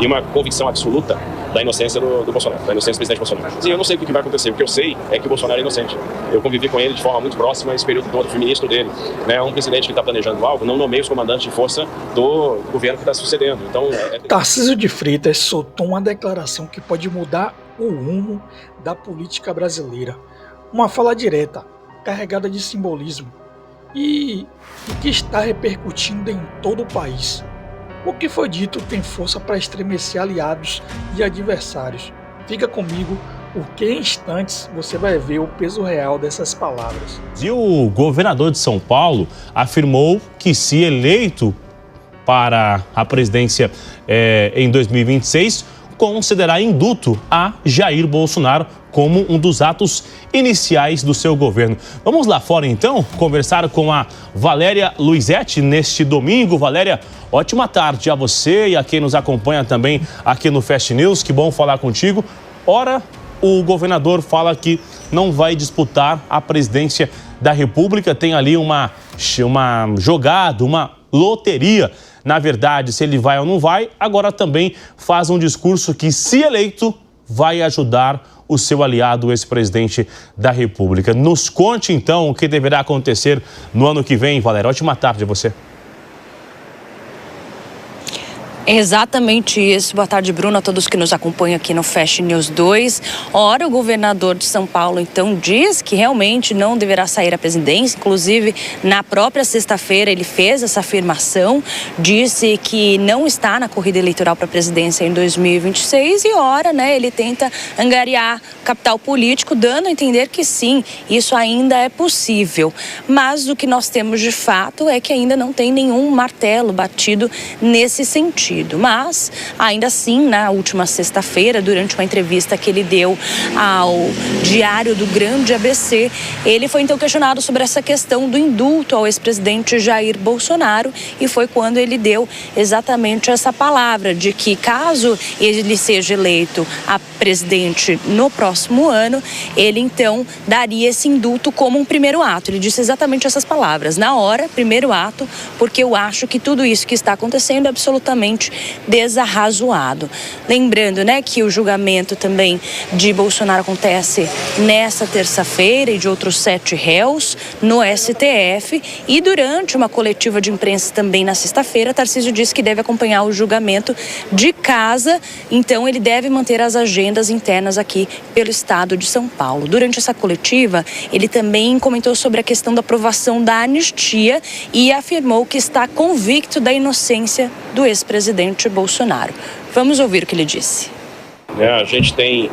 e uma convicção absoluta da inocência do Bolsonaro, da inocência do presidente Bolsonaro. E eu não sei o que vai acontecer, o que eu sei é que o Bolsonaro é inocente. Eu convivi com ele de forma muito próxima esse período todo, fui ministro dele. Né? Um presidente que está planejando algo não nomeia os comandantes de força do governo que está sucedendo. Então, Tarcísio de Freitas soltou uma declaração que pode mudar o rumo da política brasileira. Uma fala direta, carregada de simbolismo e que está repercutindo em todo o país. O que foi dito tem força para estremecer aliados e adversários. Fica comigo, porque em instantes você vai ver o peso real dessas palavras. E o governador de São Paulo afirmou que, se eleito para a presidência em 2026, considerar indulto a Jair Bolsonaro como um dos atos iniciais do seu governo. Vamos lá fora, então, conversar com a Valéria Luizetti neste domingo. Valéria, ótima tarde a você e a quem nos acompanha também aqui no Fast News. Que bom falar contigo. Ora, o governador fala que não vai disputar a presidência da República. Tem ali uma jogada, uma loteria. Na verdade, se ele vai ou não vai. Agora também faz um discurso que, se eleito, vai ajudar o seu aliado, o ex-presidente da República. Nos conte, então, o que deverá acontecer no ano que vem, Valéria. Ótima tarde a você. Exatamente isso. Boa tarde, Bruno, a todos que nos acompanham aqui no Fast News 2. Ora, o governador de São Paulo, então, diz que realmente não deverá sair à presidência. Inclusive, na própria sexta-feira, ele fez essa afirmação, disse que não está na corrida eleitoral para a presidência em 2026 e, ora, né, ele tenta angariar capital político, dando a entender que sim, isso ainda é possível. Mas o que nós temos de fato é que ainda não tem nenhum martelo batido nesse sentido. Mas, ainda assim, na última sexta-feira, durante uma entrevista que ele deu ao Diário do Grande ABC, ele foi então questionado sobre essa questão do indulto ao ex-presidente Jair Bolsonaro, e foi quando ele deu exatamente essa palavra de que, caso ele seja eleito a presidente no próximo ano, ele então daria esse indulto como um primeiro ato. Ele disse exatamente essas palavras: na hora, primeiro ato, porque eu acho que tudo isso que está acontecendo é absolutamente desarrazoado. Lembrando, né, que o julgamento também de Bolsonaro acontece nessa terça-feira e de outros 7 réus no STF, e durante uma coletiva de imprensa também na sexta-feira, Tarcísio disse que deve acompanhar o julgamento de casa, então ele deve manter as agendas internas aqui pelo estado de São Paulo. Durante essa coletiva, ele também comentou sobre a questão da aprovação da anistia e afirmou que está convicto da inocência do ex-presidente Bolsonaro. Vamos ouvir o que ele disse. A gente tem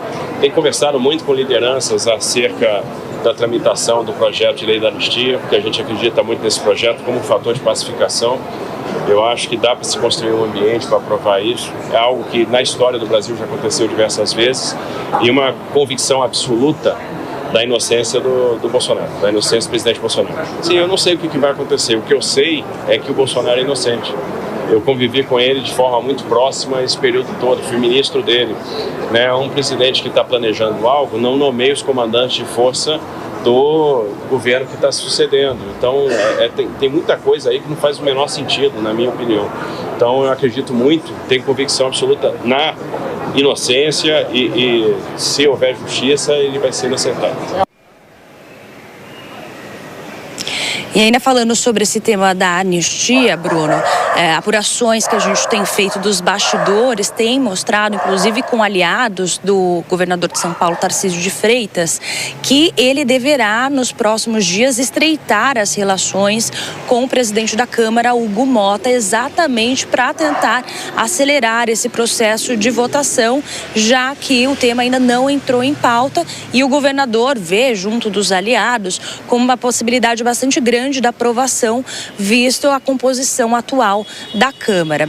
conversado muito com lideranças acerca da tramitação do projeto de lei da anistia, porque a gente acredita muito nesse projeto como um fator de pacificação. Eu acho que dá para se construir um ambiente para aprovar isso. É algo que na história do Brasil já aconteceu diversas vezes, e uma convicção absoluta da inocência do Bolsonaro, da inocência do presidente Bolsonaro. Sim, eu não sei o que vai acontecer. O que eu sei é que o Bolsonaro é inocente. Eu convivi com ele de forma muito próxima esse período todo, fui ministro dele. Né? Um presidente que está planejando algo não nomeia os comandantes de força do governo que está sucedendo. Então, tem muita coisa aí que não faz o menor sentido, na minha opinião. Então, eu acredito muito, tenho convicção absoluta na inocência e se houver justiça, ele vai ser inocentado. E ainda falando sobre esse tema da anistia, Bruno, apurações que a gente tem feito dos bastidores têm mostrado, inclusive com aliados do governador de São Paulo, Tarcísio de Freitas, que ele deverá, nos próximos dias, estreitar as relações com o presidente da Câmara, Hugo Motta, exatamente para tentar acelerar esse processo de votação, já que o tema ainda não entrou em pauta e o governador vê, junto dos aliados, como uma possibilidade bastante grande da aprovação, visto a composição atual da Câmara.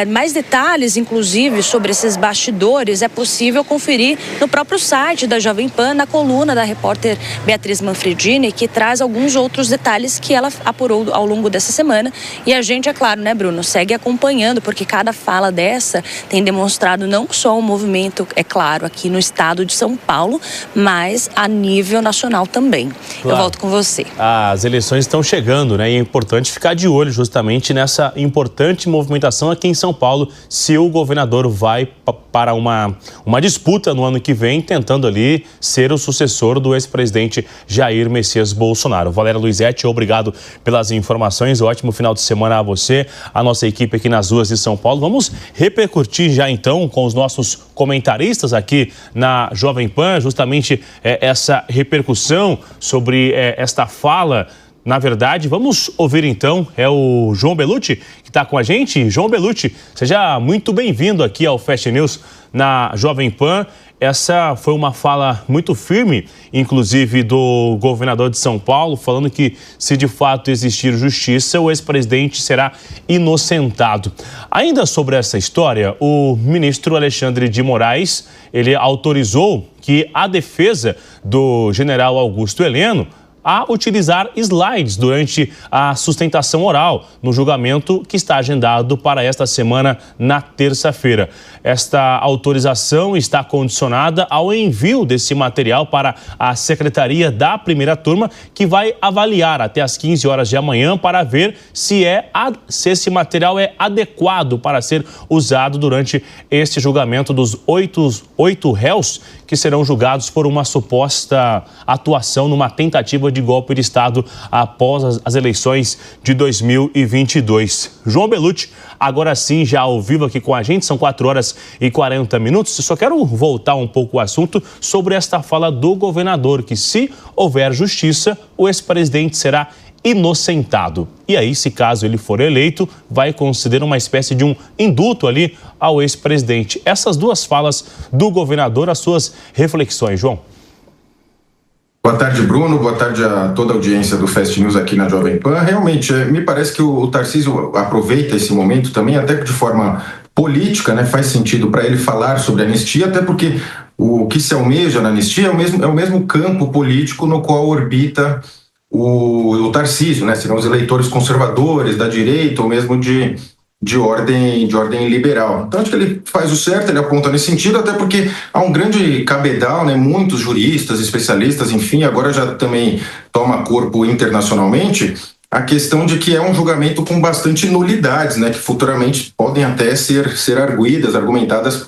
Mais detalhes, inclusive, sobre esses bastidores é possível conferir no próprio site da Jovem Pan, na coluna da repórter Beatriz Manfredini, que traz alguns outros detalhes que ela apurou ao longo dessa semana. E a gente, é claro, né, Bruno, segue acompanhando, porque cada fala dessa tem demonstrado não só o movimento, é claro, aqui no estado de São Paulo, mas a nível nacional também. Claro. Eu volto com você. As eleições eleições estão chegando, né? E é importante ficar de olho justamente nessa importante movimentação aqui em São Paulo, se o governador vai para uma disputa no ano que vem, tentando ali ser o sucessor do ex-presidente Jair Messias Bolsonaro. Valéria Luizetti, obrigado pelas informações. Ótimo final de semana a você, a nossa equipe aqui nas ruas de São Paulo. Vamos repercutir já então com os nossos comentaristas aqui na Jovem Pan, justamente essa repercussão sobre esta fala. Na verdade, vamos ouvir então, é o João Belucci que está com a gente. João Belucci, seja muito bem-vindo aqui ao Fast News na Jovem Pan. Essa foi uma fala muito firme, inclusive do governador de São Paulo, falando que se de fato existir justiça, o ex-presidente será inocentado. Ainda sobre essa história, o ministro Alexandre de Moraes, ele autorizou que a defesa do general Augusto Heleno a utilizar slides durante a sustentação oral no julgamento que está agendado para esta semana, na terça-feira. Esta autorização está condicionada ao envio desse material para a Secretaria da Primeira Turma, que vai avaliar até às 15 horas de amanhã para ver se esse material é adequado para ser usado durante este julgamento dos oito réus que serão julgados por uma suposta atuação numa tentativa de golpe de Estado após as eleições de 2022. João Belucci, agora sim, já ao vivo aqui com a gente, são 4 horas e 40 minutos. Eu só quero voltar um pouco o assunto sobre esta fala do governador, que se houver justiça, o ex-presidente será inocentado. E aí, se caso ele for eleito, vai conceder uma espécie de um indulto ali ao ex-presidente. Essas duas falas do governador, as suas reflexões, João. Boa tarde, Bruno. Boa tarde a toda a audiência do Fast News aqui na Jovem Pan. Realmente, me parece que o Tarcísio aproveita esse momento também, até de forma política, né? Faz sentido para ele falar sobre anistia, até porque o que se almeja na anistia é o mesmo campo político no qual orbita o Tarcísio, né? Serão os eleitores conservadores, da direita, ou mesmo de ordem liberal. Então, acho que ele faz o certo, ele aponta nesse sentido, até porque há um grande cabedal, né? Muitos juristas, especialistas, enfim, agora já também toma corpo internacionalmente, a questão de que é um julgamento com bastante nulidades, né? Que futuramente podem até ser argumentadas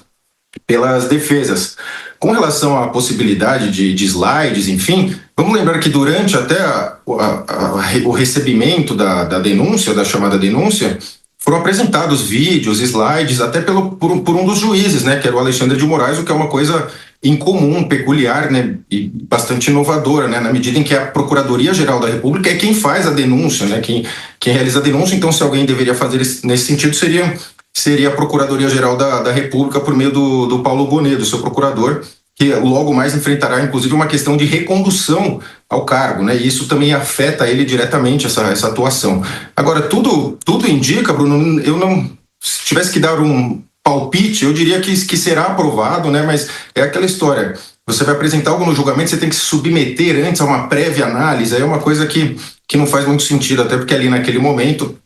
pelas defesas. Com relação à possibilidade de slides, enfim, vamos lembrar que durante até o recebimento da denúncia, da chamada denúncia, foram apresentados vídeos, slides, até por um dos juízes, né, que era o Alexandre de Moraes, o que é uma coisa incomum, peculiar, né, e bastante inovadora, né, na medida em que a Procuradoria-Geral da República é quem faz a denúncia, né, quem realiza a denúncia. Então, se alguém deveria fazer nesse sentido, seria a Procuradoria-Geral da República por meio do Paulo Bonet, do seu procurador, que logo mais enfrentará, inclusive, uma questão de recondução ao cargo, né? E isso também afeta ele diretamente, essa atuação. Agora, tudo indica, Bruno, se tivesse que dar um palpite, eu diria que será aprovado, né? Mas é aquela história, você vai apresentar algo no julgamento, você tem que se submeter antes a uma prévia análise, aí é uma coisa que não faz muito sentido, até porque ali naquele momento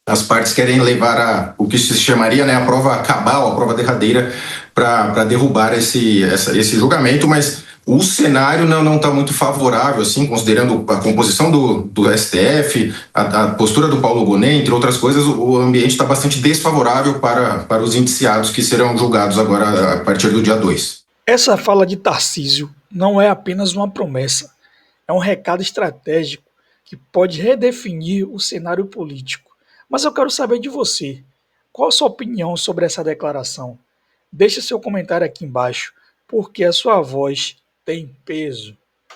as partes querem levar o que se chamaria, né, a prova cabal, a prova derradeira, para derrubar esse julgamento, mas o cenário não está muito favorável, assim, considerando a composição do STF, a postura do Paulo Bonet, entre outras coisas, o ambiente está bastante desfavorável para os indiciados que serão julgados agora a partir do dia 2. Essa fala de Tarcísio não é apenas uma promessa, é um recado estratégico que pode redefinir o cenário político. Mas eu quero saber de você, qual a sua opinião sobre essa declaração? Deixe seu comentário aqui embaixo, porque a sua voz tem peso.